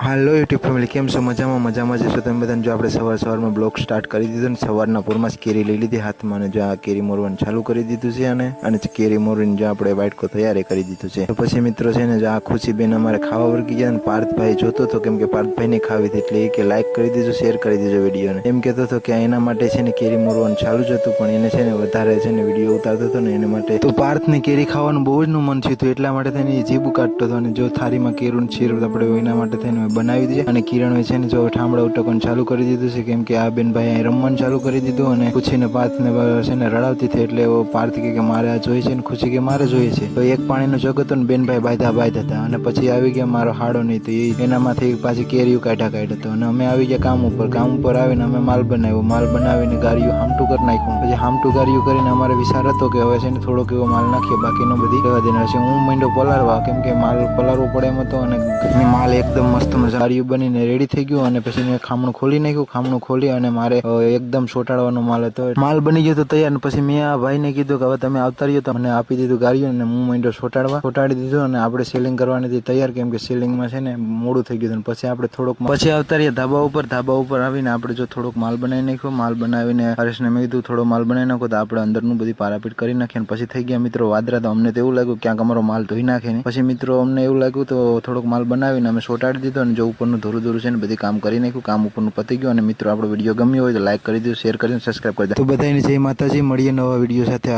હાલો YouTube family, કેમ છો? મજામાં જશો તમે બધાને? જો આપણે સવારમાં બ્લોગ સ્ટાર્ટ કરી દીધો ને સવારના પૂરમાં જ કેરી લઈ લીધી હાથમાં, અને જો આ કેરી મોરવાનું ચાલુ કરી દીધું છે. અને કેરી મોરવીને જો આપણે વાટકો તૈયાર કરી દીધું છે. તો પછી મિત્રો છે ને, જો આ ખુશીબેન અમારે ખાવા વર્ગી ગયા ને પાર્થભાઈ જોતો હતો, કેમ કે પાર્થભાઈને ખાવી હતી, એટલે એ કે લાઈક કરી દીધું, શેર કરી દીધો વિડીયોને. એમ કહેતો હતો કે એના માટે છે ને કેરી મોરવાનું ચાલુ જ હતું, પણ એને છે ને વધારે છે ને વિડીયો ઉતારતો હતો ને એના માટે તો પાર્થને કેરી ખાવાનું બહુ જ મન થયું હતું, એટલા માટે થઈને એ જીભ કાઢતો હતો. અને જો થાળીમાં કેરું શેર આપણે એના માટે થઈને બનાવી દીધી. અને કિરણ છે ને જો ઠામડા ઉટકવાનું ચાલુ કરી દીધું છે, કેમ કે આ બેન ભાઈ અહીં રમવાનું ચાલુ કરી દીધું. અને ખુશીને પાર્થને છે ને રડાવતી થઈ, એટલે પાર્થ કે મારે આ જોઈએ છે, ને ખુશી કે મારે જોઈએ છે. તો એક પાણીનો જગ હતો ને બેન ભાઈ બાંધા હતા. અને પછી આવી ગયા મારો હાડો નહીં, તો એ એનામાંથી પાછી કેરીઓ કાઢ્યા હતો. અને અમે આવી ગયા કામ ઉપર આવીને અમે માલ બનાવીને ગાડીઓ હામટું કરી નાખ્યું. પછી હામટું ગાડીઓ કરીને અમારે વિચાર હતો કે હવે છે ને થોડોક એવો માલ નાખીએ, બાકીનો બધી રહેવા દેના છે. હું માંડો પલાળવા, કેમ કે માલ પલાળવો પડે એમ હતો. અને માલ એકદમ મસ્ત ગાડીઓ બનીને રેડી થઈ ગયું. અને પછી મેં ખામણું ખોલી નાખ્યું. ખામણું ખોલી અને મારે એકદમ ચોંટાડવાનો માલ હતો, માલ બની ગયો તો તૈયાર. પછી મેં આ ભાઈને કીધું કે હવે તમે આવતા રહ્યો, તો મને આપી દીધું ગાડીઓ. અને હું માંડ્યો ચોંટાડી દીધું. અને આપણે સેલિંગ કરવાની તૈયાર, કેમ કે સેલિંગમાં છે ને મોડું થઈ ગયું. પછી આપણે પછી આવતા રહ્યા ધાબા ઉપર આવીને આપણે જો થોડોક માલ બનાવી નાખ્યો. માલ બનાવીને હરેશને મેં કીધું થોડો માલ બનાવી નાખો, તો આપણે અંદરનું બધી પારાપીટ કરી નાખીએ. પછી થઈ ગયા મિત્રો વાદરા. તો અમને તો એવું લાગ્યું ક્યાંક અમારો માલ ધોઈ નાખે ને. પછી મિત્રો અમને એવું લાગ્યું, તો થોડોક માલ બનાવીને અમે ચોંટાડી દીધો. અને જો ઉપરનું ધોરું છે ને બધી કામ કરી નાખ્યું. કામ ઉપરનું પતી ગયું. અને મિત્રો આપણો વિડીયો ગમ્યો હોય તો લાઈક કરી દો, શેર કરી દો, સબસ્ક્રાઈબ કરી દો. તો બધાને જય માતાજી, મળીએ નવા વિડીયો સાથે.